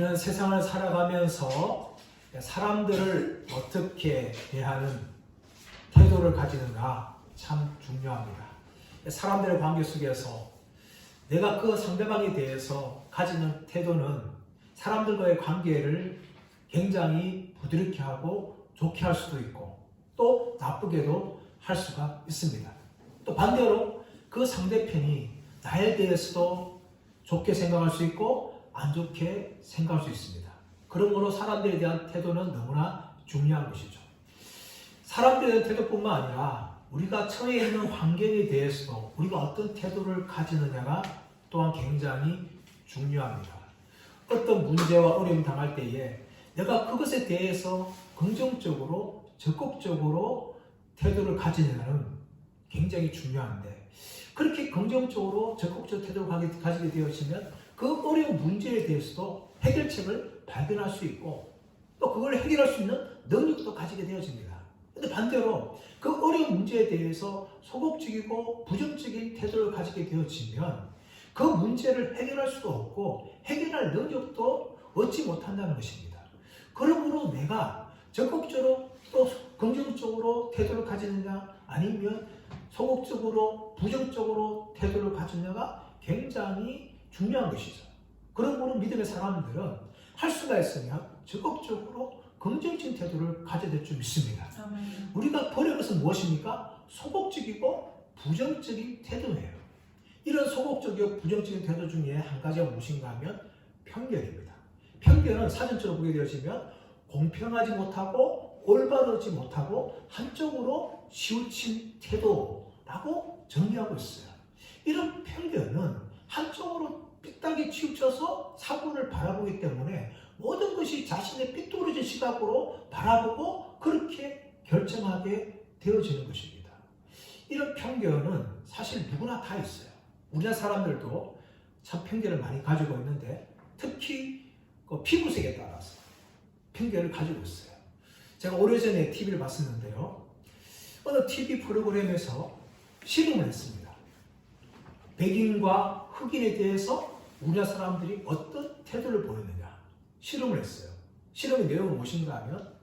우리는 세상을 살아가면서 사람들을 어떻게 대하는 태도를 가지는가 참 중요합니다. 사람들의 관계 속에서 내가 그 상대방에 대해서 가지는 태도는 사람들과의 관계를 굉장히 부드럽게 하고 좋게 할 수도 있고 또 나쁘게도 할 수가 있습니다. 또 반대로 그 상대편이 나에 대해서도 좋게 생각할 수 있고 안 좋게 생각할 수 있습니다. 그러므로 사람들에 대한 태도는 너무나 중요한 것이죠. 사람들에 대한 태도뿐만 아니라 우리가 처해 있는 환경에 대해서도 우리가 어떤 태도를 가지느냐가 또한 굉장히 중요합니다. 어떤 문제와 어려움이 당할 때에 내가 그것에 대해서 긍정적으로 적극적으로 태도를 가지느냐는 굉장히 중요한데 그렇게 긍정적으로 적극적으로 태도를 가지게 되어지면 그 어려운 문제에 대해서도 해결책을 발견할 수 있고 또 그걸 해결할 수 있는 능력도 가지게 되어집니다. 근데 반대로 그 어려운 문제에 대해서 소극적이고 부정적인 태도를 가지게 되어지면 그 문제를 해결할 수도 없고 해결할 능력도 얻지 못한다는 것입니다. 그러므로 내가 적극적으로 또 긍정적으로 태도를 가지느냐 아니면 소극적으로 부정적으로 태도를 가지느냐가 굉장히 중요한 것이죠. 그러므로 믿음의 사람들은 할 수가 있으면 적극적으로 긍정적인 태도를 가져야 될 줄 믿습니다. 우리가 버릴 것은 무엇입니까? 소극적이고 부정적인 태도예요. 이런 소극적이고 부정적인 태도 중에 한 가지가 무엇인가 하면 편견입니다. 편견은 사전적으로 보게 되어지면 공평하지 못하고 올바르지 못하고 한쪽으로 치우친 태도라고 정의하고 있어요. 이런 편견은 한쪽으로 삐딱이 치우쳐서 사고를 바라보기 때문에 모든 것이 자신의 삐뚤어진 시각으로 바라보고 그렇게 결정하게 되어지는 것입니다. 이런 편견은 사실 누구나 다 있어요. 우리나라 사람들도 참 편견을 많이 가지고 있는데 특히 그 피부색에 따라서 편견을 가지고 있어요. 제가 오래전에 TV를 봤었는데요. 어느 TV 프로그램에서 실험을 했습니다. 백인과 흑인에 대해서 우리나라 사람들이 어떤 태도를 보였느냐 실험을 했어요. 실험의 내용은 무엇인가 하면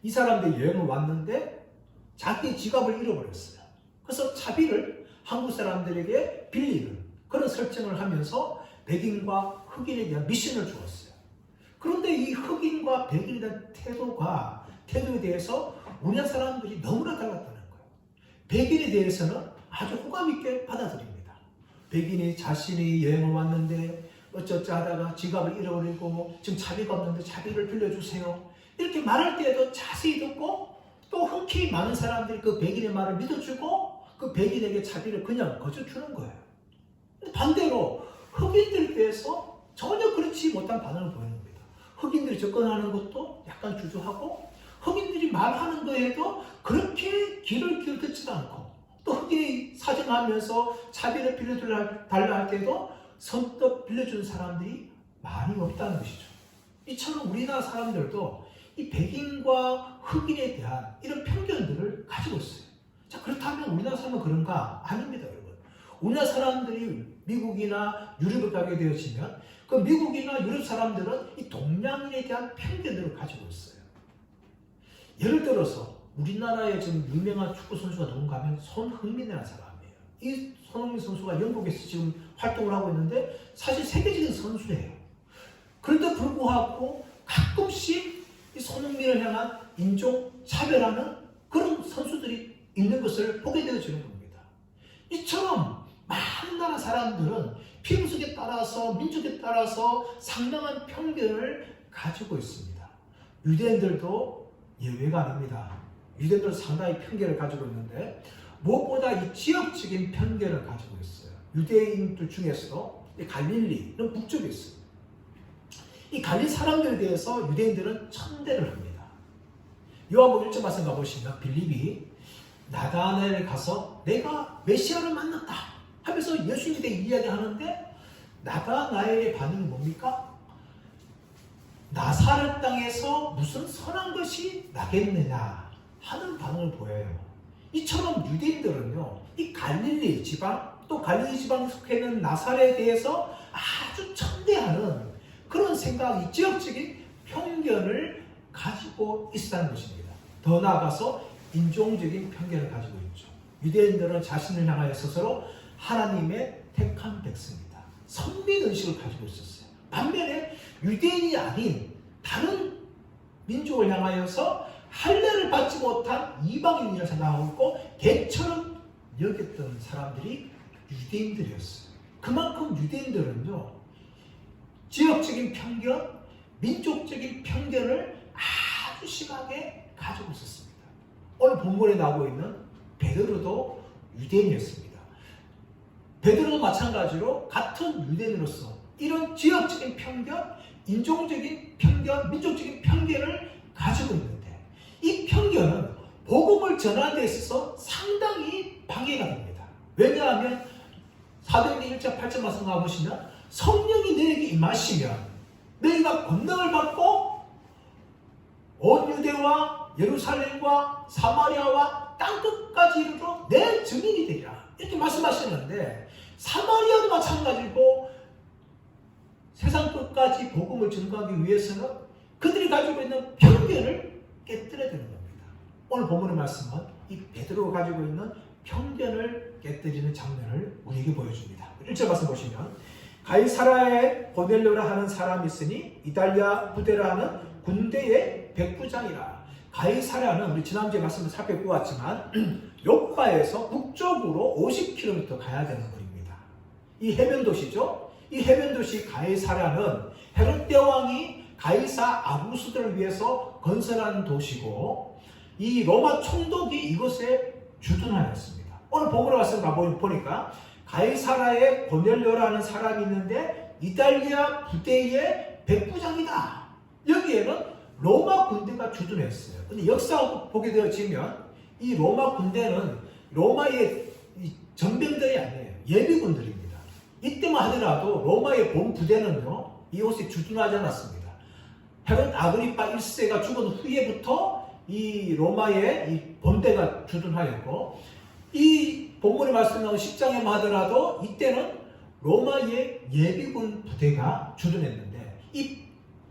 이 사람들이 여행을 왔는데 자기 지갑을 잃어버렸어요. 그래서 차비를 한국 사람들에게 빌리는 그런 설정을 하면서 백인과 흑인에 대한 미션을 주었어요. 그런데 이 흑인과 백인에 대한 태도에 대해서 우리나라 사람들이 너무나 달랐다는 거예요. 백인에 대해서는 아주 호감 있게 받아들입니다. 백인이 자신이 여행을 왔는데 어쩌자 하다가 지갑을 잃어버리고 지금 차비가 없는데 차비를 빌려주세요. 이렇게 말할 때에도 자세히 듣고 또 흔히 많은 사람들이 그 백인의 말을 믿어주고 그 백인에게 차비를 그냥 거저주는 거예요. 반대로 흑인들에 대해서 전혀 그렇지 못한 반응을 보이는 겁니다. 흑인들이 접근하는 것도 약간 주저하고 흑인들이 말하는 거에도 그렇게 귀를 듣지도 않고 또 흑인이 사정하면서 차비를 빌려달라 할 때도 선뜻 빌려주는 사람들이 많이 없다는 것이죠. 이처럼 우리나라 사람들도 이 백인과 흑인에 대한 이런 편견들을 가지고 있어요. 자, 그렇다면 우리나라 사람은 그런가? 아닙니다, 여러분. 우리나라 사람들이 미국이나 유럽을 가게 되어지면 그 미국이나 유럽 사람들은 이 동양인에 대한 편견들을 가지고 있어요. 예를 들어서 우리나라에 지금 유명한 축구 선수가 누군가 하면 손흥민이라는 사람이에요. 이 손흥민 선수가 영국에서 지금 활동을 하고 있는데 사실 세계적인 선수예요. 그런데 불구하고 가끔씩 이 손흥민을 향한 인종 차별하는 그런 선수들이 있는 것을 보게 되어지는 겁니다. 이처럼 많은 나라 사람들은 피부색에 따라서 민족에 따라서 상당한 편견을 가지고 있습니다. 유대인들도 예외가 아닙니다. 유대인들은 상당히 편견을 가지고 있는데 무엇보다 이 지역적인 편견을 가지고 있어요. 유대인들 중에서도 갈릴리는 북쪽에 있습니다. 이 갈릴리 사람들에 대해서 유대인들은 천대를 합니다. 요한복음 1장 말씀 가보시면 빌립이 나다나엘에 가서 내가 메시아를 만났다 하면서 예수님에 대해 이야기하는데 나다나엘의 반응이 뭡니까? 나사렛 땅에서 무슨 선한 것이 나겠느냐 하는 반응을 보여요. 이처럼 유대인들은요, 이 갈릴리 지방 또 갈릴리 지방에 속해 있는 나사렛에 대해서 아주 천대하는 그런 생각이 지역적인 편견을 가지고 있다는 것입니다. 더 나아가서 인종적인 편견을 가지고 있죠. 유대인들은 자신을 향하여 스스로 하나님의 택한 백성이다. 선민의식을 가지고 있었어요. 반면에 유대인이 아닌 다른 민족을 향하여서 할례를 받지 못한 이방인이라 생각하고 있고 개처럼 여겼던 사람들이 유대인들이었어요. 그만큼 유대인들은요, 지역적인 편견, 민족적인 편견을 아주 심하게 가지고 있었습니다. 오늘 본문에 나오고 있는 베드로도 유대인이었습니다. 베드로도 마찬가지로 같은 유대인으로서 이런 지역적인 편견, 인종적인 편견, 민족적인 편견을 가지고 있는데 이 편견은 복음을 전하는 데 있어서 상당히 방해가 됩니다. 왜냐하면 사도행전 1장 8절 말씀 가보시면 성령이 너에게 임하시면 너희가 권능을 받고 온 유대와 예루살렘과 사마리아와 땅끝까지 이르러 내 증인이 되리라 이렇게 말씀하셨는데 사마리아도 마찬가지고 세상 끝까지 복음을 전가하기 위해서는 그들이 가지고 있는 편견을 깨뜨려야 되는 겁니다. 오늘 본문의 말씀은 이 베드로가 가지고 있는 편견을 깨뜨리는 장면을 우리에게 보여줍니다. 1절 말씀 보시면 가이사라에 고넬료라 하는 사람이 있으니 이달리아 부대라 하는 군대의 백부장이라. 가이사라는 우리 지난주에 말씀을 살펴보고 왔지만 요파에서 북쪽으로 50km 가야 되는 거리입니다. 이 해변 도시죠. 이 해변 도시 가이사라는 헤롯 대왕이 가이사 아구스들을 위해서 건설한 도시고 이 로마 총독이 이곳에 주둔하였습니다. 오늘 본문에 와서 가보니까 가이사라에 고넬료라는 사람이 있는데 이달리아 부대의 백부장이다. 여기에는 로마 군대가 주둔했어요. 근데 역사 보게 되어지면 이 로마 군대는 로마의 전병들이 아니에요. 예비군들입니다. 이때만 하더라도 로마의 본 부대는요, 이곳에 주둔하지 않았습니다. 헤롯 아그리파 1세가 죽은 후에부터 이 로마의 이 본대가 주둔하였고, 이 본문에 말씀나온 10장에만 하더라도 이때는 로마의 예비군 부대가 주둔했는데, 이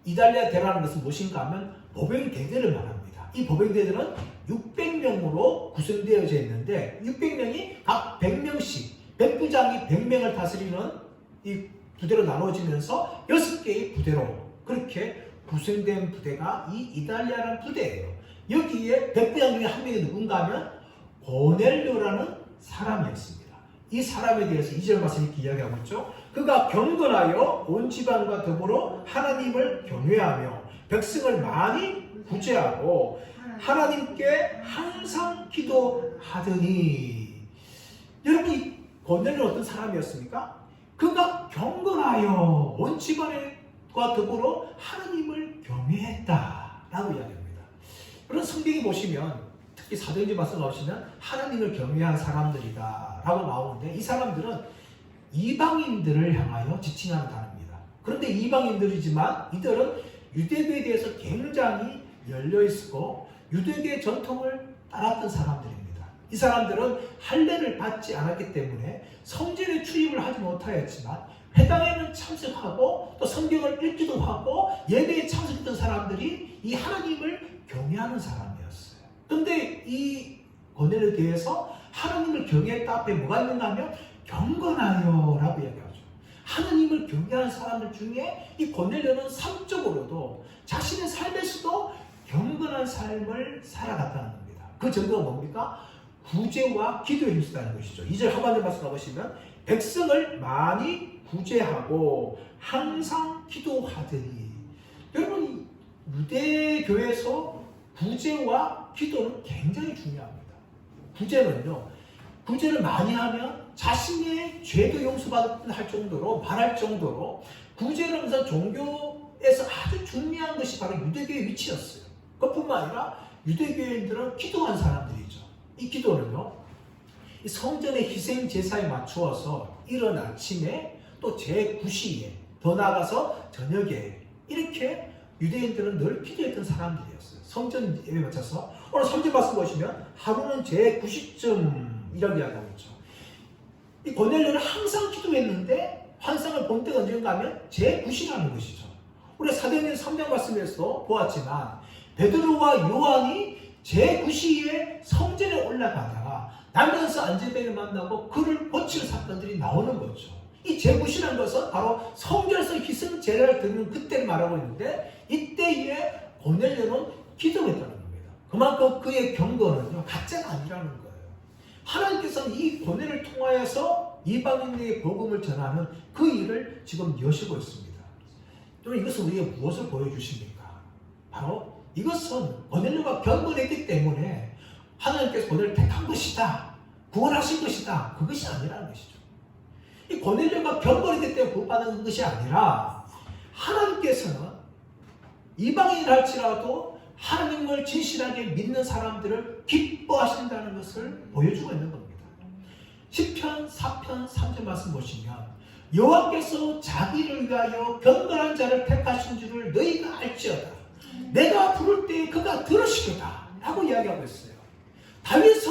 이달리아 대라는 것은 무엇인가 하면 보병대대를 말합니다. 이 보병대대는 600명으로 구성되어져 있는데 600명이 각 100명씩 백부장이 100명을 다스리는 이 부대로 나눠지면서 6개의 부대로 그렇게 구성된 부대가 이 이달리아라는 부대예요. 여기에 백부장 중에 한 명이 누군가 하면 고넬료라는 사람이었습니다. 이 사람에 대해서 2절 말씀이 이렇게 이야기하고 있죠. 그가 경건하여 온 집안과 더불어 하나님을 경외하며 백성을 많이 구제하고 하나님께 항상 기도하더니. 여러분, 이 고넬료는 어떤 사람이었습니까? 그가 경건하여 온 집안과 더불어 하나님을 경외했다라고 이야기합니다. 그런 성경에 보시면 특히 사도행전 말씀 나오시면 하나님을 경외한 사람들이다 라고 나오는데 이 사람들은 이방인들을 향하여 지칭하는 단어입니다. 그런데 이방인들이지만 이들은 유대교에 대해서 굉장히 열려있고 유대교의 전통을 따랐던 사람들입니다. 이 사람들은 할례를 받지 않았기 때문에 성전에 출입을 하지 못하였지만 회당에는 참석하고 또 성경을 읽기도 하고 예배에 참석했던 사람들이 이 하나님을 경외하는 사람이었어요. 그런데 이 고넬료에 대해서 하나님을 경외했다 앞에 뭐가 있는가 하면 경건하여 라고 이야기하죠. 하나님을 경외하는 사람들 중에 이 고넬료는 삶적으로도 자신의 삶에서도 경건한 삶을 살아갔다는 겁니다. 그 정도가 뭡니까? 구제와 기도에 힘쓰다는 것이죠. 2절 하반절 말씀 가보시면 백성을 많이 구제하고 항상 기도하더니. 여러분, 유대교에서 구제와 기도는 굉장히 중요합니다. 구제를 많이 하면 자신의 죄도 용서받을 할 정도로 말할 정도로 구제를 하면서 종교에서 아주 중요한 것이 바로 유대교의 위치였어요. 그뿐만 아니라 유대교인들은 기도한 사람들이죠. 이 기도는요, 이 성전의 희생 제사에 맞추어서 이른 아침에 또 제9시에 더 나아가서 저녁에 이렇게 유대인들은 늘 기도했던 사람들이었어요. 성전 예배에 맞춰서. 오늘 3절 말씀 보시면 하루는 제9시쯤 이라고 이야기하고 있죠. 이 고넬료는 항상 기도했는데 환상을 본 때가 언젠가 하면 제9시라는 것이죠. 우리 사도행전 3장 말씀에서 보았지만 베드로와 요한이 제9시에 성전에 올라가다가 나면서 안전벨을 만나고 그를 고치는 사건들이 나오는 거죠. 이 제9시라는 것은 바로 성전에서 희생 제사를 드리는 그때를 말하고 있는데 이때에 고넬료는 기도했다는 겁니다. 그만큼 그의 경건은요 가짜가 아니라는 거예요. 하나님께서는 이 고넬을 통하여서 이방인에게 복음을 전하는 그 일을 지금 여시고 있습니다. 여러분 이것은 우리에게 무엇을 보여주십니까? 바로 이것은 고넬료가 경건했기 때문에 하나님께서 고넬을 택한 것이다, 구원하신 것이다, 그것이 아니라는 것이죠. 이 고넬료가 경건했기 때문에 구원받은 것이 아니라 하나님께서는 이방인을 할지라도 하나님을 진실하게 믿는 사람들을 기뻐하신다는 것을 보여주고 있는 겁니다. 시편 4편 3절 말씀 보시면 여호와께서 자기를 위하여 경건한 자를 택하신 줄을 너희가 알지어다. 내가 부를 때 그가 들으시겠다 라고 이야기하고 있어요. 다윗은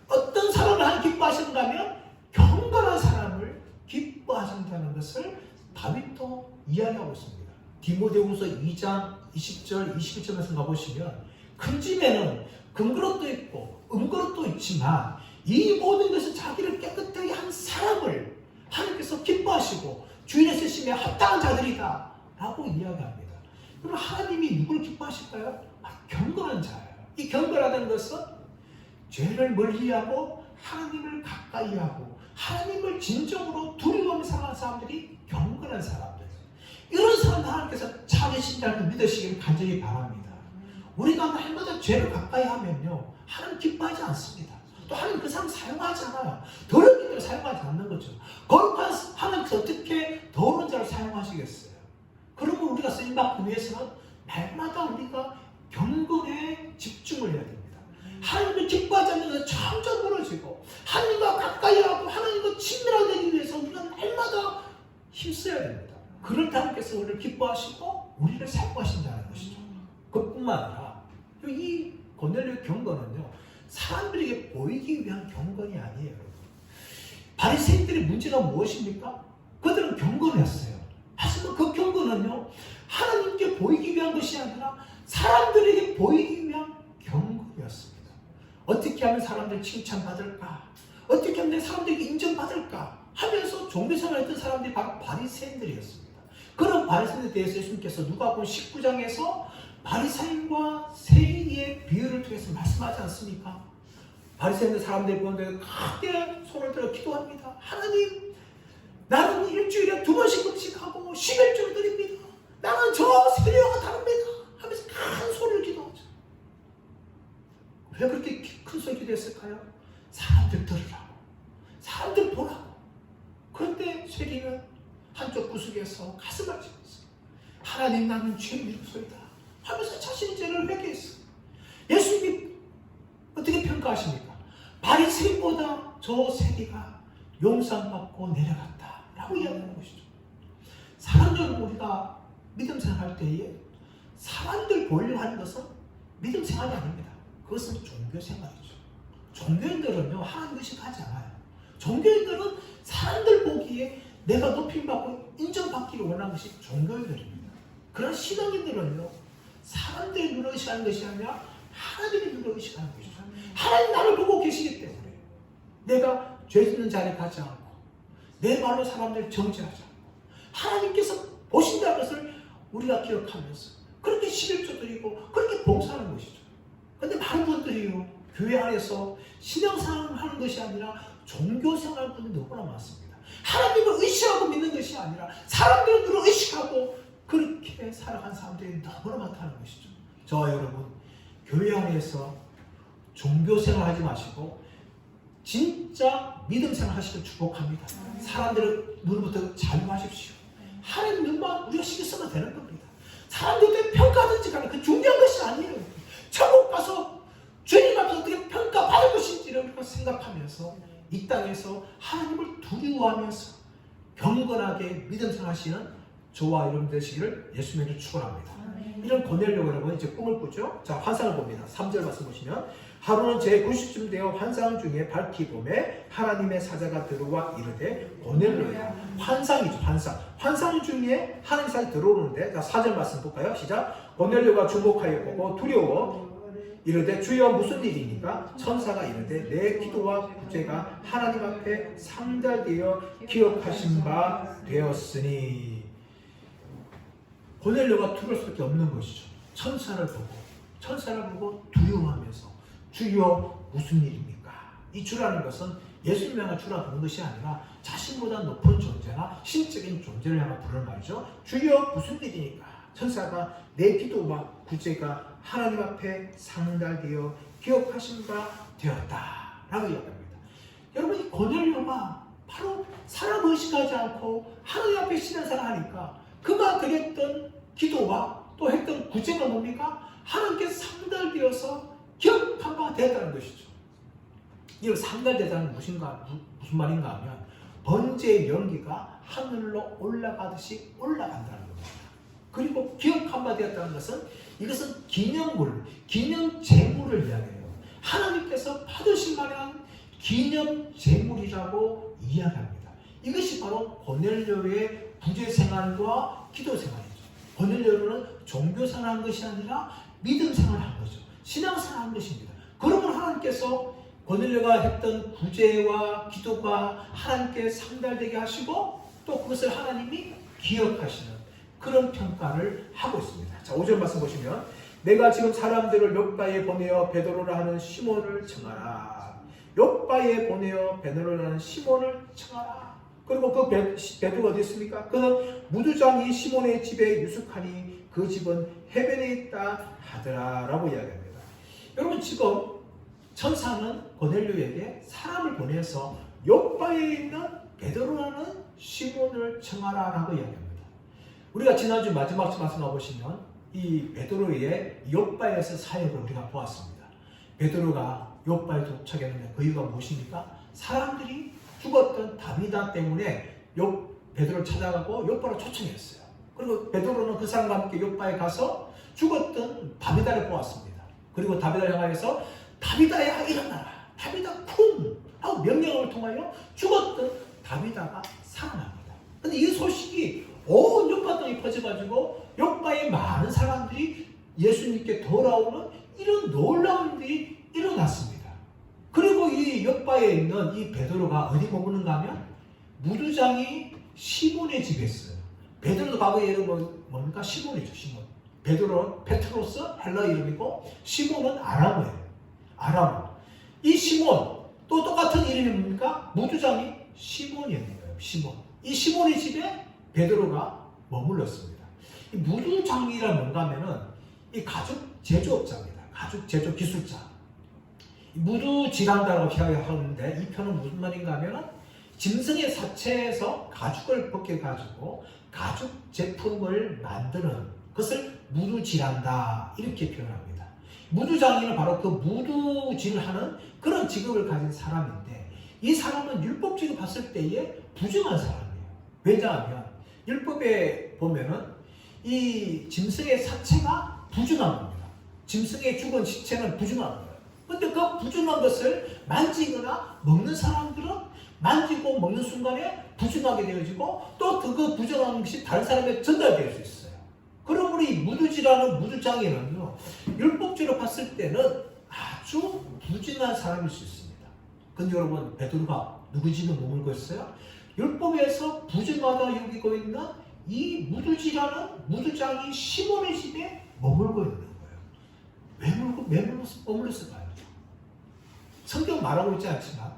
어떤 사람을 하나님 기뻐하시는가 하면 경건한 사람을 기뻐하신다는 것을 다윗도 이야기하고 있습니다. 디모데후서 2장 20절 21절에서 가보시면 큰 집에는 금그릇도 있고 은그릇도 있지만 이 모든 것은 자기를 깨끗하게 한 사람을 하나님께서 기뻐하시고 주인의 쓰심에 합당한 자들이다 라고 이야기합니다. 그럼 하나님이 누구를 기뻐하실까요? 경건한 자예요. 이 경건하다는 것은 죄를 멀리하고 하나님을 가까이하고 하나님을 진정으로 두려워하며 살아가는 사람들이 경건한 사람들. 이런 사람들 하나님께서 찾으신 자를 믿으시기를 간절히 바랍니다. 우리가 날마다 죄를 가까이 하면요 하나님 기뻐하지 않습니다. 또 하나님 그 사람 사용하지 않아요. 더럽기 때문에 사용하지 않는 거죠. 거룩한 하나님께서 어떻게 더러운 자를 사용하시겠어요? 그러면 우리가 쓰임받기 위해서는 날마다 우리가 경건에 집중을 해야 됩니다. 하나님을 기뻐하지 않는 것은 점점 멀어지고 하나님과 가까이하고 하나님과 친밀하게 되기 위해서 우리가 날마다 힘써야 됩니다. 그럴 때 하나님께서 우리를 기뻐하시고 우리를 사용하신다는 것이죠. 그뿐만 아니라 이 고넬료 경건은요 사람들에게 보이기 위한 경건이 아니에요. 여러분. 바리새인들의 문제가 무엇입니까? 그들은 경건했어요. 하지만 그 경건은요 하나님께 보이기 위한 것이 아니라 사람들에게 보이기 위한 경건이었습니다. 어떻게 하면 사람들 칭찬받을까? 어떻게 하면 사람들에게 인정받을까? 하면서 종교생활했던 사람들이 바로 바리새인들이었습니다. 그런 바리새인들에 대해서 예수님께서 누가복음 19장에서 바리새인과 세리의 비유를 통해서 말씀하지 않습니까? 바리새인들 사람들이 보는데 크게 손을 들어 기도합니다. 하나님, 나는 일주일에 2번씩 금식하고 11조를 드립니다. 나는 저 세리와 다릅니다. 하면서 큰 소리를 기도하죠. 왜 그렇게 큰 소리 기도했을까요? 사람들 들으라고, 사람들 보라고. 그런데 세리는 한쪽 구석에서 가슴을 찢었어요. 하나님, 나는 죄인이로소이다 하면서 자신의 죄를 회개했어요. 예수님이 어떻게 평가하십니까? 바리새인보다 저 세리가 용서받고 내려갔다 라고 이야기하는 것이죠. 사람들은 우리가 믿음 생활할 때에 사람들 보이려고 하는 것은 믿음 생활이 아닙니다. 그것은 종교 생활이죠. 종교인들은요 하나님 의식하지 않아요. 종교인들은 사람들 보기에 내가 높임받고 인정받기를 원하는 것이 종교인들입니다. 그런 신앙인들은요 사람들이 눈을 의식하는 것이 아니라 하나님이 눈을 의식하는 것이죠. 하나님 나를 보고 계시기 때문에 내가 죄 짓는 자리에 가지 않고 내 말로 사람들을 정죄하지 않고 하나님께서 보신다는 것을 우리가 기억하면서 그렇게 11조 드리고 그렇게 봉사하는 것이죠. 그런데 많은 분들이요 교회 안에서 신앙생활을 하는 것이 아니라 종교생활 분이 너무나 많습니다. 하나님을 의식하고 믿는 것이 아니라 사람들을 의식하고 그렇게 살아간 사람들이 너무나 많다는 것이죠. 저와 여러분 교회 안에서 종교생활 하지 마시고 진짜 믿음생활 하시길 축복합니다. 사람들을 눈부터 자유하십시오. 하나님 눈만 우리가 신경 쓰면 되는 겁니다. 사람들한테 평가하든지 간에 그 중요한 것이 아니에요. 천국 가서 주님 앞에서 어떻게 평가받을 것인지를 우리가 생각하면서 이 땅에서 하나님을 두려워하면서 경건하게 믿음생활 하시는 저와 여러분 되시기를 예수님으로 축원합니다. 이런 고넬료 여러분 이제 꿈을 꾸죠. 자 환상을 봅니다. 3절 말씀 보시면 하루는 제 90쯤 되어 환상 중에 밝히 보매 하나님의 사자가 들어와 이르되 고넬료야. 환상이죠. 환상. 환상 중에 하나님 사이 들어오는데, 자, 4절 말씀 볼까요? 시작. 고넬료가 주목하여 보고 두려워 이르되 주여 무슨 일이니까? 천사가 이르되 내 기도와 구제가 하나님 앞에 상달되어 기억하신 바 되었으니. 고넬료가 두려울 수밖에 없는 것이죠. 천사를 보고 두려워하면서 주여 무슨 일입니까? 이 주라는 것은 예수님을 향한 주라 부르는 것이 아니라 자신보다 높은 존재나 신적인 존재를 향한 부르는 말이죠. 주여 무슨 일이니까? 천사가 내 기도와 구제가 하나님 앞에 상달되어 기억하신 바 되었다라고 이야기합니다. 여러분, 이 고넬료가 바로 사람 의식하지 않고 하나님 앞에 신앙생활하니까 그가 드렸던 기도와 또 했던 구제가 뭡니까? 하나님께 상달되어서 기억한 바가 되었다는 것이죠. 이 상달되다는 무슨 말인가 하면 번제의 연기가 하늘로 올라가듯이 올라간다는 겁니다. 그리고 기억한 바 되었다는 것은 이것은 기념제물을 이야기해요. 하나님께서 받으실 만한 기념제물이라고 이야기합니다. 이것이 바로 고넬료의 구제생활과 기도생활이죠. 고넬료는 종교생활한 것이 아니라 믿음생활한 거죠. 신앙생활한 것입니다. 그러면 하나님께서 고넬료가 했던 구제와 기도가 하나님께 상달되게 하시고 또 그것을 하나님이 기억하시는 그런 평가를 하고 있습니다. 자, 5절 말씀 보시면 내가 지금 사람들을 욥바에 보내어 베드로라 하는 시몬을 청하라. 욥바에 보내어 베드로라 하는 시몬을 청하라. 그리고 그 베드로가 어디 있습니까? 그는 무두장이 시몬의 집에 유숙하니 그 집은 해변에 있다 하더라 라고 이야기합니다. 여러분, 지금 천사는 고넬료에게 사람을 보내서 욥바에 있는 베드로라는 시몬을 청하라 라고 이야기합니다. 우리가 지난주 마지막 말씀 나보시면 이 베드로의 욥바에서 사역을 우리가 보았습니다. 베드로가 욥바에 도착했는데 그 이유가 무엇입니까? 사람들이 죽었던 다비다 때문에 베드로를 찾아가고 욥바로 초청했어요. 그리고 베드로는 그 사람과 함께 욥바에 가서 죽었던 다비다를 보았습니다. 그리고 다비다를 향하여서 다비다야 일어나라, 다비다 쿵 하고 명령을 통하여 죽었던 다비다가 살아납니다. 근데 이 소식이 온 욥바 땅에 퍼져가지고 욥바에 많은 사람들이 예수님께 돌아오는 이런 놀라운 일이 일어났습니다. 그리고 이 욥바에 있는 이 베드로가 어디 머무는가 하면 무두장이 시몬의 집에 있어요. 베드로도 과거의 이름은 뭡니까? 시몬이죠. 시몬. 베드로는 페트로스 헬라 이름이고 시몬은 아람어예요. 아람. 이 시몬 또 똑같은 이름이 뭡니까? 무두장이 시몬이었어요. 시몬. 이 시몬의 집에 베드로가 머물렀습니다. 이 무두장이란 뭔가 하면은 이 가죽 제조업자입니다. 가죽 제조 기술자. 무두질한다라고 이야기하는데 이 표현은 무슨 말인가 하면은 짐승의 사체에서 가죽을 벗겨가지고 가죽 제품을 만드는 것을 무두질한다 이렇게 표현합니다. 무두장이는 바로 그 무두질을 하는 그런 직업을 가진 사람인데 이 사람은 율법적으로 봤을 때에 부정한 사람이에요. 왜냐하면 율법에 보면은 이 짐승의 사체가 부정한 겁니다. 짐승의 죽은 시체는 부정한 거예요. 근데 그 부정한 것을 만지거나 먹는 사람들은 만지고 먹는 순간에 부정하게 되어지고 또 그 부정한 것이 다른 사람에게 전달될 수 있어요. 그러므로 이 무두지라는 무두장애는요, 율법적으로 봤을 때는 아주 부정한 사람일 수 있습니다. 근데 여러분, 베드로가 누구 집에 머물고 있어요? 율법에서 부정하다 여기고 있는 이 무두지라는 무두장이 시몬의 집에 머물고 있는 거예요. 왜 머물렀을까요? 성경 말하고 있지 않지만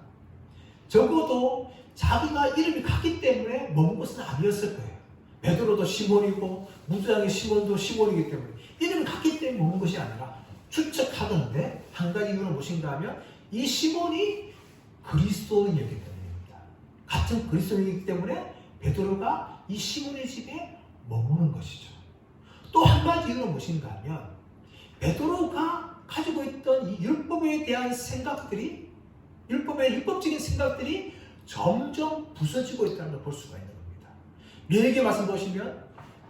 적어도 자기가 이름이 같기 때문에 머문 것은 아니었을 거예요. 베드로도 시몬이고 무두장의 시몬도 시몬이기 때문에 이름이 같기 때문에 머문 것이 아니라 추측하던데 한 가지 이유는 무엇인가 하면 이 시몬이 그리스도인이었기 때문입니다. 같은 그리스도인이기 때문에 베드로가 이 시몬의 집에 머무는 것이죠. 또 한 가지 이유는 무엇인가 하면 베드로가 가지고 있던 이 율법에 대한 생각들이 율법적인 생각들이 점점 부서지고 있다는 걸 볼 수가 있는 겁니다. 레위기 말씀 보시면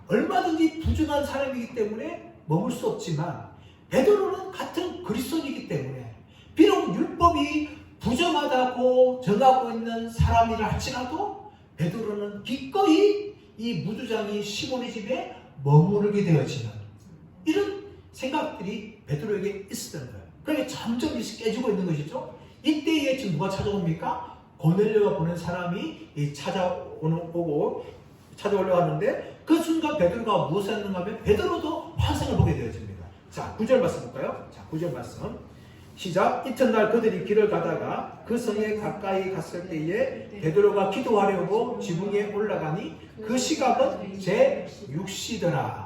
얼마든지 부정한 사람이기 때문에 머물 수 없지만 베드로는 같은 그리스도이기 때문에 비록 율법이 부정하다고 정하고 있는 사람이라 할지라도 베드로는 기꺼이 이 무주장이 시몬의 집에 머무르게 되어지는 이런 생각들이 베드로에게 있었던 거예요. 그러니까 점점 깨지고 있는 것이죠. 이때에 지금 누가 찾아옵니까? 고넬료가 보낸 사람이 찾아오려고 하는데 그 순간 베드로가 무엇을 했는가 하면 베드로도 환상을 보게 되어집니다. 자, 9절 말씀 볼까요? 자, 9절 말씀 시작. 이튿날 그들이 길을 가다가 그 성에 가까이 갔을 때에 베드로가 기도하려고 지붕에 올라가니 그 시각은 제 6시더라.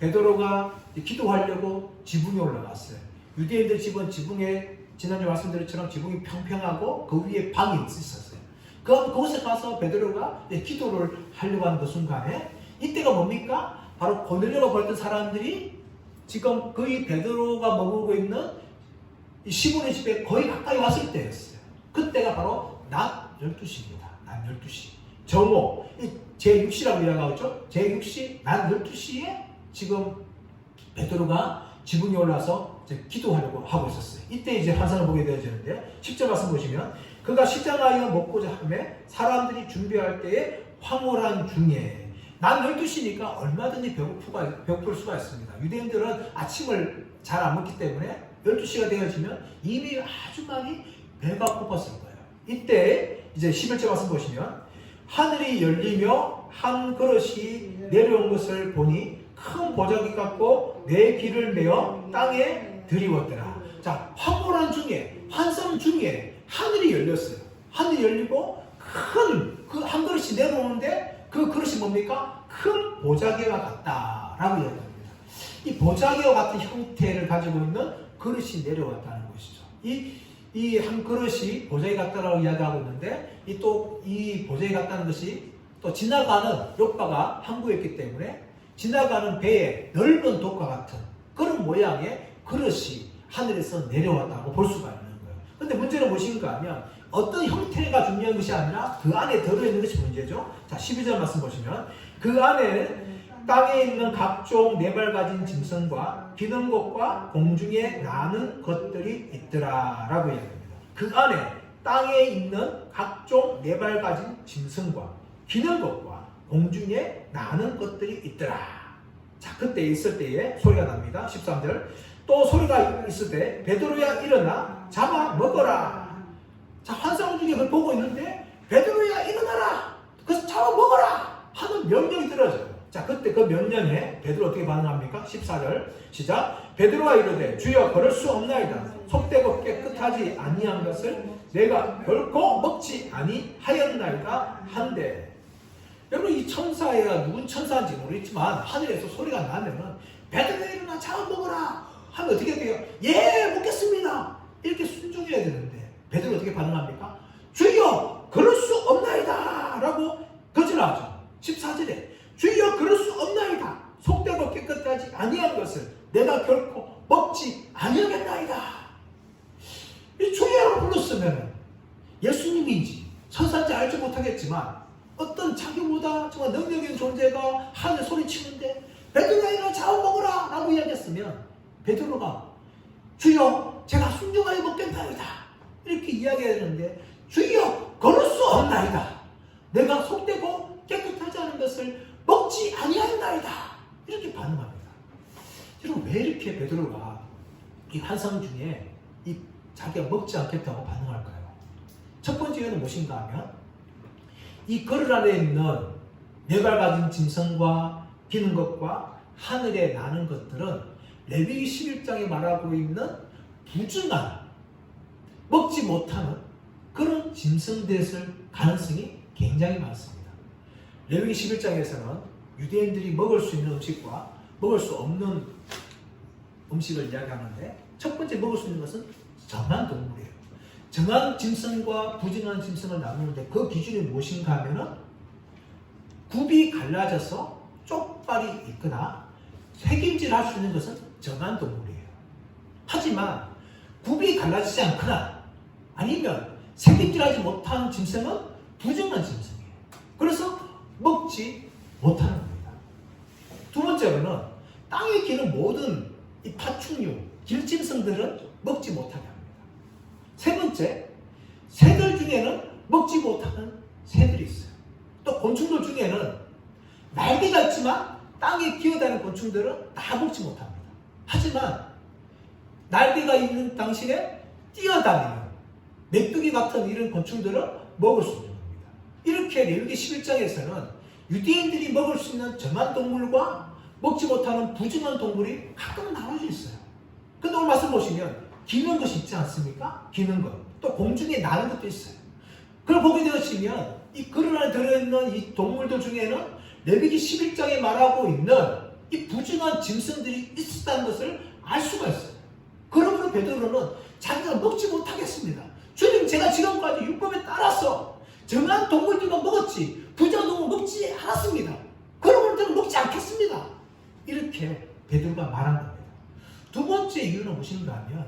베드로가 기도하려고 지붕에 올라갔어요. 유대인들 집은 지붕에 지난주에 말씀드린 것처럼 지붕이 평평하고 그 위에 방이 있었어요. 그곳에 가서 베드로가 기도를 하려고 하는 그 순간에 이때가 뭡니까? 바로 고넬료가 보냈던 사람들이 지금 거의 베드로가 머무르고 있는 이 시몬의 집에 거의 가까이 왔을 때였어요. 그때가 바로 낮 12시입니다. 낮 12시. 정오, 제6시라고 이야기하고 있죠. 제6시, 낮 12시에 지금 베드로가 지붕에 올라서 기도하려고 하고 있었어요. 이때 환상을 보게 되어지는데 10절 말씀 보시면 그가 시장하여 먹고자 하매 사람들이 준비할 때에 황홀한 중에 낮 12시니까 얼마든지 배고플 수가 있습니다. 유대인들은 아침을 잘 안 먹기 때문에 12시가 되어지면 이미 아주 많이 배가 고팠을 거예요. 이때 11절 말씀 보시면 하늘이 열리며 한 그릇이 내려온 것을 보니 큰 보자기 같고 내 귀를 메어 땅에 들이웠더라. 자, 황홀한 중에 환상 중에 하늘이 열렸어요. 하늘이 열리고 큰 그 한 그릇이 내려오는데 그 그릇이 뭡니까? 큰 보자기와 같다라고 이야기합니다. 이 보자기와 같은 형태를 가지고 있는 그릇이 내려왔다는 것이죠. 이 한 그릇이 보자기 같다라고 이야기하고 있는데 이 보자기 같다는 것이 또 지나가는 욥바가 항구였기 때문에 지나가는 배에 넓은 독과 같은 그런 모양의 그릇이 하늘에서 내려왔다고 볼 수가 있는 거예요. 그런데 문제는 무엇인가 하면 어떤 형태가 중요한 것이 아니라 그 안에 들어있는 것이 문제죠. 자, 12절 말씀 보시면 그 안에 땅에 있는 각종 네 발 가진 짐승과 기는 것과 공중에 나는 것들이 있더라 라고 이야기합니다. 그 안에 땅에 있는 각종 네 발 가진 짐승과 기는 것과 공중에 나는 것들이 있더라. 자, 그때 있을 때에 소리가 납니다. 13절 또 소리가 있을 때 베드로야 일어나 잡아 먹어라. 자, 환상 중에 그걸 보고 있는데 베드로야 일어나라. 그래서 잡아 먹어라 하는 명령이 들어져요. 자, 그때 그 명령에 베드로 어떻게 반응합니까? 14절 시작. 베드로가 이르되 주여 걸을 수 없나이다. 속되고 깨끗하지 아니한 것을 내가 결코 먹지 아니하였나이다 한데. 여러분, 이 천사가 누군 천사인지 모르겠지만 하늘에서 소리가 나면은 베드로야 일어나 잡아 먹어라 하면 어떻게 돼요? 예, 먹겠습니다. 이렇게 순종해야 되는데 베드로 어떻게 반응합니까? 주여 그럴 수 없나이다 라고 거절하죠. 14절에 주여 그럴 수 없나이다. 속되고 깨끗하지 아니한 것을 내가 결코 먹지 아니하겠나이다. 이 주여라고 불렀으면 예수님인지 천사인지 알지 못하겠지만 어떤 자기보다 정말 능력 있는 존재가 하늘 소리치는데 베드로야 일어나 잡아먹어라 라고 이야기했으면 베드로가 주여 제가 순종하여 먹겠나이다 이렇게 이야기해야 되는데 주여 걸을 수 없나이다. 내가 속되고 깨끗하지 않은 것을 먹지 아니하였나이다. 이렇게 반응합니다. 여러분, 왜 이렇게 베드로가 이 환상 중에 자기가 먹지 않겠다고 반응할까요? 첫 번째 이유는 무엇인가 하면 이 거를 안에 있는 네 발 가진 짐승과 기는 것과 하늘에 나는 것들은 레위기 11장에 말하고 있는 부정한 먹지 못하는 그런 짐승들일 가능성이 굉장히 많습니다. 레위기 11장에서는 유대인들이 먹을 수 있는 음식과 먹을 수 없는 음식을 이야기하는데 첫 번째 먹을 수 있는 것은 정한 동물이에요. 정한 짐승과 부정한 짐승을 나누는데 그 기준이 무엇인가 하면은 굽이 갈라져서 쪽발이 있거나 새김질할 수 있는 것은 정한 동물이에요. 하지만 굽이 갈라지지 않거나 아니면 새김질하지 못한 짐승은 부정한 짐승이에요. 그래서 먹지 못하는 겁니다. 두 번째로는 땅에 기는 모든 이 파충류, 길짐승들은 먹지 못하게 합니다. 세 번째, 새들 중에는 먹지 못하는 새들이 있어요. 또 곤충들 중에는 날개가 있지만 땅에 기어다니는 곤충들은 다 먹지 못합니다. 하지만 날개가 있는 당신에 뛰어다니는 메뚜기 같은 이런 곤충들은 먹을 수 있는 겁니다. 이렇게 레위기 11장에서는 유대인들이 먹을 수 있는 정한 동물과 먹지 못하는 부정한 동물이 가끔 나눠져 있어요. 근데 오늘 말씀 보시면 기는 것이 있지 않습니까? 기는 것. 또 공중에 나는 것도 있어요. 그걸 보게 되시면 이 그릇 안에 들어있는 이 동물들 중에는 레위기 11장에 말하고 있는 이 부정한 짐승들이 있었다는 것을 알 수가 있어요. 그러므로 베드로는 자기가 먹지 못하겠습니다. 주님, 제가 지금까지 율법에 따라서 정한 동물들만 먹었지 부정한 동물 먹지 않았습니다. 그러므로 저는 먹지 않겠습니다. 이렇게 베드로가 말한 겁니다. 두 번째 이유는 무엇인가 하면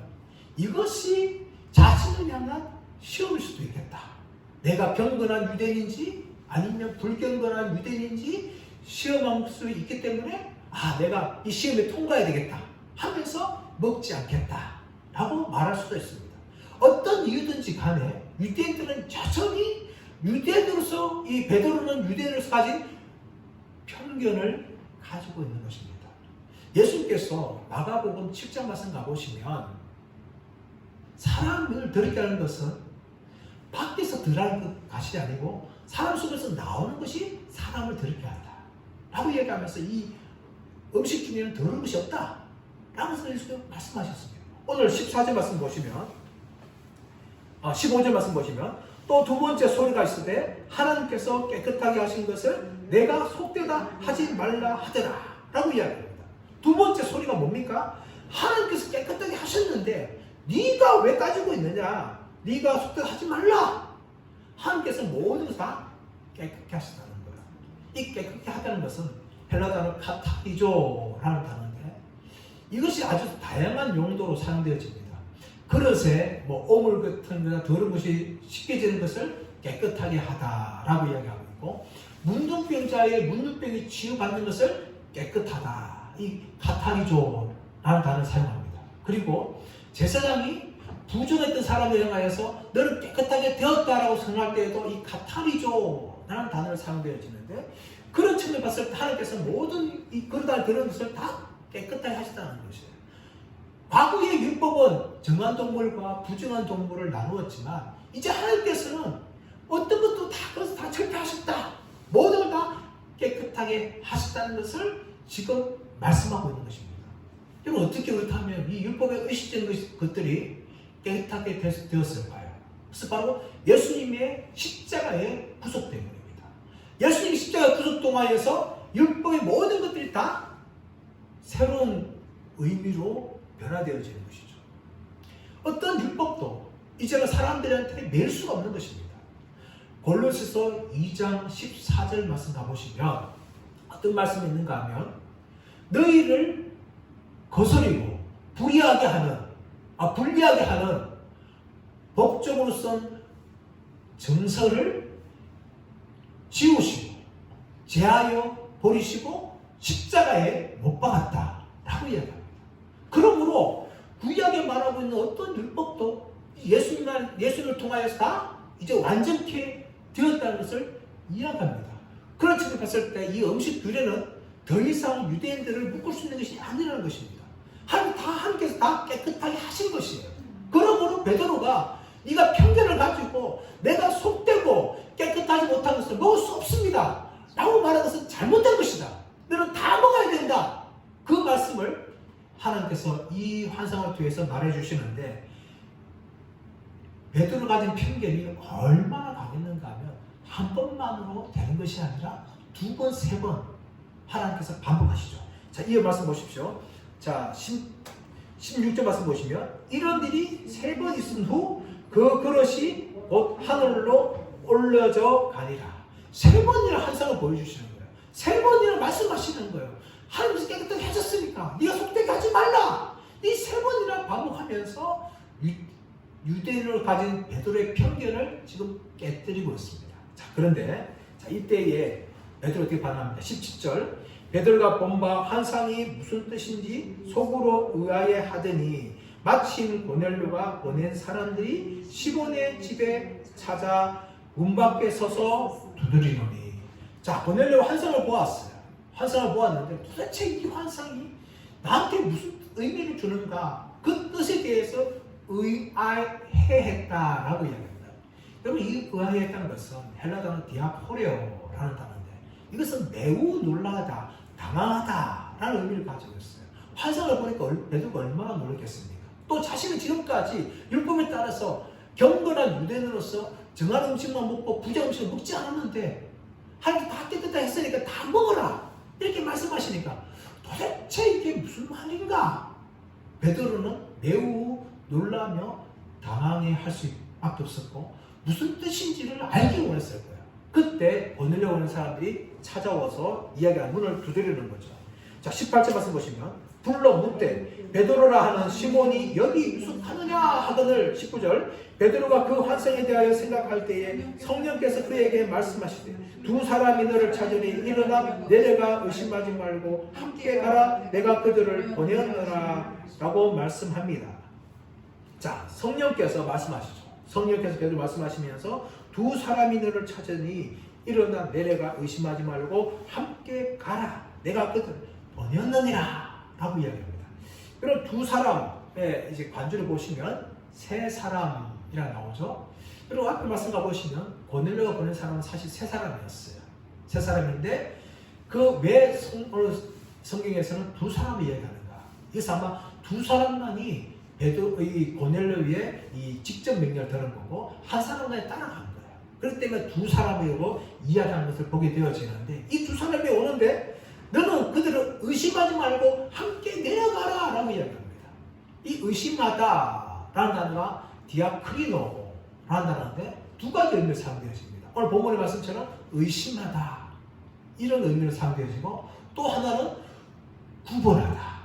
이것이 자신을 향한 시험일 수도 있겠다. 내가 경건한 유대인인지 아니면 불경건한 유대인인지 시험할 수 있기 때문에 내가 이 시험에 통과해야 되겠다 하면서 먹지 않겠다 라고 말할 수도 있습니다. 어떤 이유든지 간에 유대인들은 여전히 유대인으로서 이 베드로는 유대인으로서 가진 편견을 가지고 있는 것입니다. 예수님께서 마가복음 7장 말씀 가보시면 사람을 더럽게 하는 것은 밖에서 들어가는 것이 아니고 사람 속에서 나오는 것이 사람을 더럽게 한다 라고 얘기하면서 이 음식 중에는 더러운 것이 없다 라고 예수님께서 말씀하셨습니다. 오늘 14절 말씀 보시면 15절 말씀 보시면 또 두 번째 소리가 있으되 하나님께서 깨끗하게 하신 것을 내가 속되다 하지 말라 하더라 라고 이야기합니다. 두 번째 소리가 뭡니까? 하나님께서 깨끗하게 하셨는데 네가 왜 가지고 있느냐? 네가 속되다 하지 말라. 하나님께서 모든 것을 다 깨끗하게 하셨다는 거예요. 이 깨끗하게 하다는 것은 헬라 단어 카타리조라는 단어인데 이것이 아주 다양한 용도로 사용되어집니다. 그릇에 오물 같은 거나 더러운 것이 씻겨지는 것을 깨끗하게 하다라고 이야기하고 있고 문둥병자의 문둥병이 치유받는 것을 깨끗하다. 이 카타리조라는 단어를 사용합니다. 그리고 제사장이 부정했던 사람을 향하여서 너는 깨끗하게 되었다라고 선언할 때에도 이 카타리조라는 단어를 사용되어지는데 그런 측면을 봤을 때 하나님께서 모든 이 그릇 안에 들어있는 것을 다 깨끗하게 하셨다는 것이에요. 과거의 율법은 정한 동물과 부정한 동물을 나누었지만 이제 하나님께서는 어떤 것도 그것을 다 철폐하셨다. 모든 걸 다 깨끗하게 하셨다는 것을 지금 말씀하고 있는 것입니다. 여러분 어떻게 그렇다면 이 율법의 의식적인 것들이 깨끗하게 되었을까요? 그래서 바로 예수님의 십자가의 구속 때문입니다. 예수님이 십자가의 구속 동하여서 율법의 모든 것들이 다 새로운 의미로 변화되어지는 것이죠. 어떤 율법도 이제는 사람들한테 매일 수가 없는 것입니다. 골로새서 2장 14절 말씀 가보시면 어떤 말씀이 있는가 하면 너희를 거스리고 불리하게 하는 법적으로 쓴 정서를 지우시고 제하여 버리시고 십자가에 못 박았다 라고 이야기합니다. 그러므로 구약에 말하고 있는 어떤 율법도 예수님을 통하여서 다 이제 완전케 되었다는 것을 이야기합니다. 그런 측면을 봤을 때 이 음식 규례는 더 이상 유대인들을 묶을 수 있는 것이 아니라는 것입니다. 하나님께서 다 깨끗하게 하신 것이에요. 그러므로 베드로가 네가 편견을 가지고 내가 속되고 깨끗하지 못한 것을 먹을 수 없습니다 라고 말하는 것은 잘못된 것이다. 너는 다 먹어야 된다. 그 말씀을 하나님께서 이 환상을 통해서 말해주시는데 베드로가 가진 편견이 얼마나 강했는가 하면 한 번만으로 되는 것이 아니라 두 번, 세 번 하나님께서 반복하시죠. 자, 이 말씀 보십시오. 자, 16절 말씀 보시면 이런 일이 세 번 있은 후 그 그릇이 곧 하늘로 올려져 가니라. 세 번이나 환상을 보여주시는 거예요. 세 번이나 말씀하시는 거예요. 하나님께서 깨끗하게 하셨으니까 네가 속되게 하지 말라. 이 세 번이나 반복하면서 유대인으로 가진 베드로의 편견을 지금 깨뜨리고 있습니다. 자, 그런데 이때에 베드로 어떻게 반응합니다. 17절 베드로가 본 바 환상이 무슨 뜻인지 속으로 의아해 하더니 마침 고넬료가 보낸 사람들이 시몬의 집에 찾아 문 밖에 서서 두드리노니. 자, 고넬료 환상을 보았어요. 환상을 보았는데 도대체 이 환상이 나한테 무슨 의미를 주는가? 그 뜻에 대해서 의아해했다라고 이야기합니다. 여러분, 이 의아해했다는 것은 헬라 단어 디아포레오라는 단어인데 이것은 매우 놀라다, 당황하다라는 의미를 가지고 있어요. 환상을 보니까 베드로가 얼마나 놀랐겠습니까? 또 자신은 지금까지 율법에 따라서 경건한 유대인으로서 정한 음식만 먹고 부정 음식을 먹지 않았는데 하나님 다 깨끗다 했으니까 다 먹어라 이렇게 말씀하시니까 도대체 이게 무슨 말인가? 베드로는 매우 놀라며 당황해 할 수밖에 없었고 무슨 뜻인지를 알기 원했을 거예요. 그때 고넬료 오는 사람들이 찾아와서 이야기하는 문을 두드리는 거죠. 자, 18절 말씀 보시면 불러 묻되 베드로라 하는 시몬이 여기 유숙하느냐 하거늘. 19절 베드로가 그 환상에 대하여 생각할 때에 성령께서 그에게 말씀하시되 두 사람이 너를 찾으니 일어나 내려가 의심하지 말고 함께 가라. 내가 그들을 보내었노라 라고 말씀합니다. 자, 성령께서 말씀하시죠. 성령께서 베드로 말씀하시면서 두 사람이 너를 찾으니 일어나 내려가 의심하지 말고 함께 가라. 내가 그들을 보내었느니라 라고 이야기합니다. 그럼 두 사람의 이제 관주를 보시면 세 사람이라 나오죠. 그리고 앞에 말씀 가보시면 고넬료가 보낸 사람은 사실 세 사람이었어요. 세 사람인데 그 왜 성경에서는 두 사람을 이야기하는가? 그래서 아마 두 사람만이 이 고넬료의 이 직접 명령을 들은 거고 한 사람만이 따라간 거예요. 그렇기 때문에 두 사람으로 이야기하는 것을 보게 되어지는데 이 두 사람이 오는데 너는 그들을 의심하지 말고 함께 내려가라 라고 이야기합니다. 이 의심하다 라는 단어가 디아크리노 라는 단어인데 두 가지 의미로 사용되어집니다. 오늘 본문의 말씀처럼 의심하다 이런 의미로 사용되어지고 또 하나는 구분하다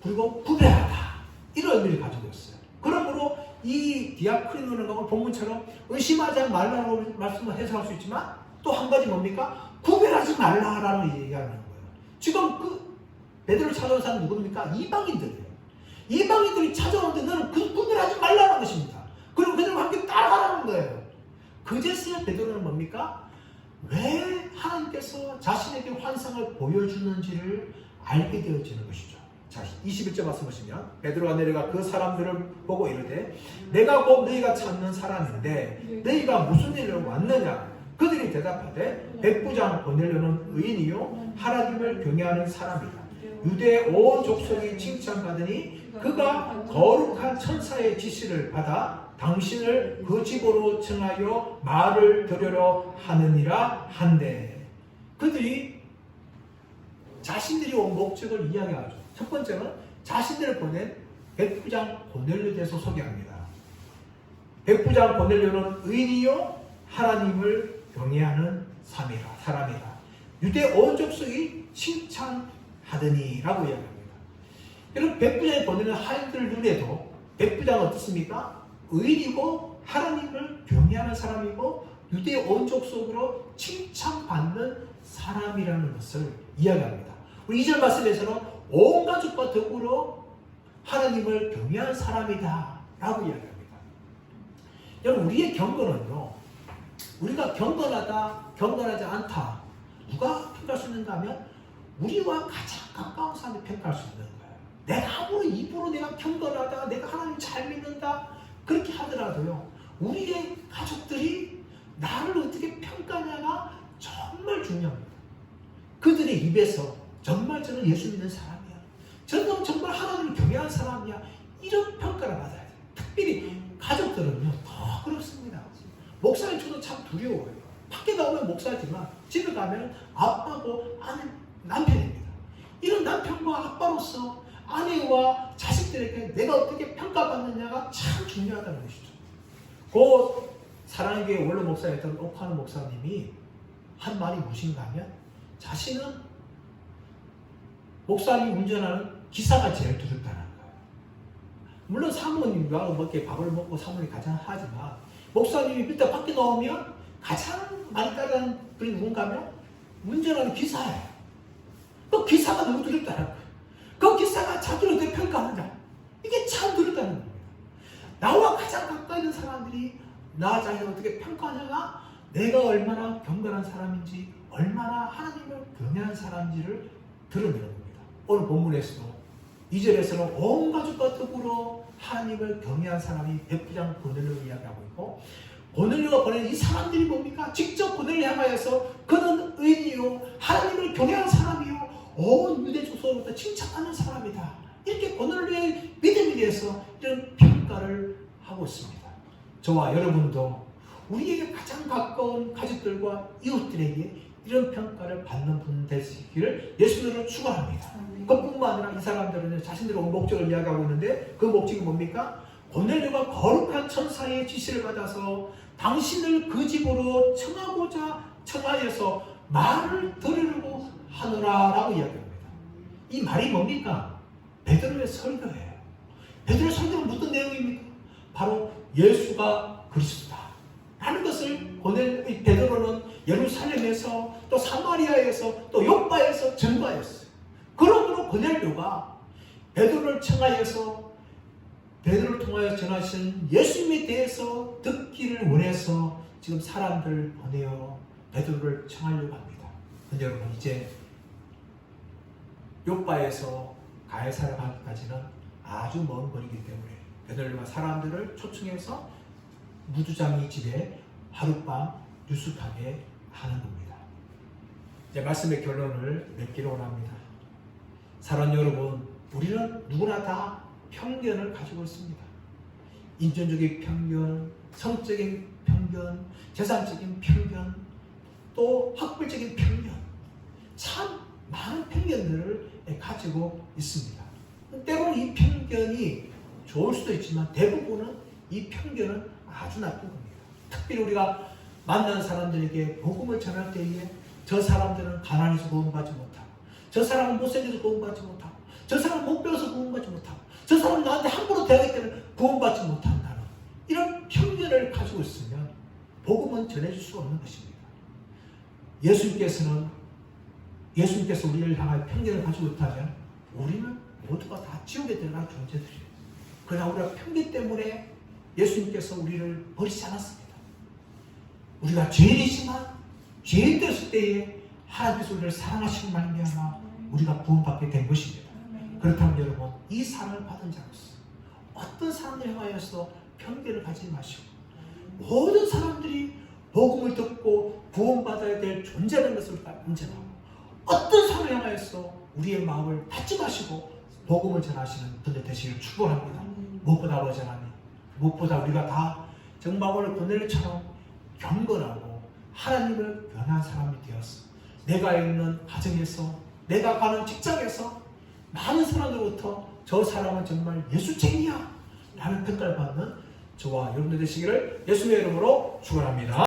그리고 구별하다 이런 의미를 가지고 있어요. 그러므로 이 디아크리노는 오늘 본문처럼 의심하지 말라고 말씀을 해석할 수 있지만 또 한 가지 뭡니까? 구별하지 말라라는 얘기하는 거예요. 지금 그 베드로를 찾아온 사람은 누굽니까? 이방인들이에요. 이방인들이 찾아오는데 너는 그 구별하지 말라는 것입니다. 그리고 그들과 함께 따라가라는 거예요. 그제서야 베드로는 뭡니까? 왜 하나님께서 자신에게 환상을 보여주는지를 알게 되어지는 것이죠. 자, 21절 말씀 보시면 베드로가 내려가 그 사람들을 보고 이르되 내가 곧 너희가 찾는 사람인데 너희가 무슨 일로 왔느냐? 그들이 대답하되 백부장 고넬료는 의인이요 하나님을 경외하는 사람이다. 유대 온 족속이 칭찬받으니 그가 거룩한 천사의 지시를 받아 당신을 그 집으로 청하여 말을 들으려 하느니라 한데. 그들이 자신들이 온 목적을 이야기하죠. 첫 번째는 자신들을 보낸 백부장 고넬료에 대해서 소개합니다. 백부장 고넬료는 의인이요 하나님을 경외하는 사람이다. 유대 온 족속이 칭찬하더니 라고 이야기합니다. 여러분, 백부장이 보내는 하인들 눈에도 백부장은 어떻습니까? 의인이고 하나님을 경외하는 사람이고 유대 온 족속으로 칭찬받는 사람이라는 것을 이야기합니다. 우리 2절 말씀에서는 온 가족과 더불어 하나님을 경외하는 사람이다 라고 이야기합니다. 여러분, 우리의 경건은요, 우리가 경건하다, 경건하지 않다, 누가 평가할 수 있는가 하면 우리와 가장 가까운 사람이 평가할 수 있는 거예요. 내가 아무리 입으로 내가 경건하다, 내가 하나님 잘 믿는다 그렇게 하더라도요, 우리의 가족들이 나를 어떻게 평가하냐가 정말 중요합니다. 그들의 입에서 정말 저는 예수 믿는 사람이야, 저는 정말 하나님을 경외하는 사람이야, 이런 평가를 받아야 돼요. 특별히 가족들은요 더 그렇습니다. 목사님 저도 참 두려워요. 밖에 나오면 목사지만 집에 가면 아빠고 아내 남편입니다. 이런 남편과 아빠로서 아내와 자식들에게 내가 어떻게 평가받느냐가 참 중요하다는 것이죠. 그 사랑의 원로 목사였던 오카노 목사님이 한 말이 무엇인가 하면 자신은 목사님이 운전하는 기사가 제일 두렵다는 거예요. 물론 사모님과 이렇게 밥을 먹고 사모님이 가장 하지만 목사님이 밑에 밖에 나오면 가장 많이 따르는 그게 누군가 하면 운전하는 기사예요. 그 기사가 너무 두렵다는 거예요. 그 기사가 자기를 어떻게 평가하느냐, 이게 참 두렵다는 겁니다. 나와 가장 가까이 있는 사람들이 나 자신을 어떻게 평가하냐가 내가 얼마나 경건한 사람인지, 얼마나 하나님을 경외하는 사람인지를 드러내는 겁니다. 오늘 본문에서도 2절에서는 온 가족과 더불어 하나님을 경외한 사람이 백부장 고넬료를 이야기하고 있고, 고넬료가 보낸 이 사람들이 뭡니까? 직접 고넬료를 향하여서 그는 의인이요 하나님을 경외하는 사람이요 온 유대 족속으로부터 칭찬하는 사람이다. 이렇게 고넬료의 믿음에 대해서 이런 평가를 하고 있습니다. 저와 여러분도 우리에게 가장 가까운 가족들과 이웃들에게 이런 평가를 받는 분 되시기를 예수님으로 축원합니다. 그뿐만 아니라 이 사람들은 자신들의 목적을 이야기하고 있는데, 그 목적이 뭡니까? 고넬료가 거룩한 천사의 지시를 받아서 당신을 그 집으로 청하여서 말을 들으려고 하노라라고 이야기합니다. 이 말이 뭡니까? 베드로의 설교예요. 베드로의 설교는 무슨 내용입니까? 바로 예수가 그리스도다 라는 것을 베드로는 예루살렘에서 또 사마리아에서 또 욥바에서 전파했어요. 그러므로 고넬료가 베드로를 통하여서 전하신 예수님에 대해서 듣기를 원해서 지금 사람들을 보내어 베드로를 청하려고 합니다. 근데 여러분, 이제 욥바에서 가이사랴 가기까지는 아주 먼 거리이기 때문에 베드로가 사람들을 초청해서 무주장이 집에 하룻밤 유숙하게 하는 겁니다. 이제 말씀의 결론을 맺기로 원합니다. 사랑 여러분, 우리는 누구나 다 편견을 가지고 있습니다. 인종적인 편견, 성적인 편견, 재산적인 편견, 또 학벌적인 편견, 참 많은 편견들을 가지고 있습니다. 때로는 이 편견이 좋을 수도 있지만 대부분은 이 편견은 아주 나쁜 겁니다. 특별히 우리가 만난 사람들에게 복음을 전할 때에 저 사람들은 가난해서 구원받지 못하고, 저 사람은 못생겨서 구원받지 못하고, 저 사람은 못 배워서 구원받지 못하고, 저 사람은 나한테 함부로 대하기 때문에 구원받지 못한다는 이런 편견을 가지고 있으면 복음은 전해줄 수 없는 것입니다. 예수님께서 우리를 향한 편견을 가지고 있다면 우리는 모두가 다 지옥에 들어갈 존재들이에요. 그러나 우리가 편견 때문에 예수님께서 우리를 버리지 않았습니다. 우리가 죄인이지만 죄인 되었을 때에 하나님께서 우리를 사랑하시는 말미암아 우리가 구원받게 된 것입니다. 그렇다면 여러분, 이 사랑을 받은 자로서 어떤 사람을 향하여서 편견을 가지지 마시고, 모든 사람들이 복음을 듣고 구원받아야 될 존재라는 것을 인정하고, 어떤 사람을 향하여서 우리의 마음을 닫지 마시고 복음을 전하시는 분들 되시기를 축원합니다. 무엇보다 아버지 하나님, 무엇보다 우리가 다 정말 오늘 고넬료처럼 경건하고 하나님을 변한 사람이 되었어. 내가 있는 가정에서, 내가 가는 직장에서 많은 사람들로부터 저 사람은 정말 예수쟁이야 라는 평가를 받는 저와 여러분들 되시기를 예수님의 이름으로 축원합니다.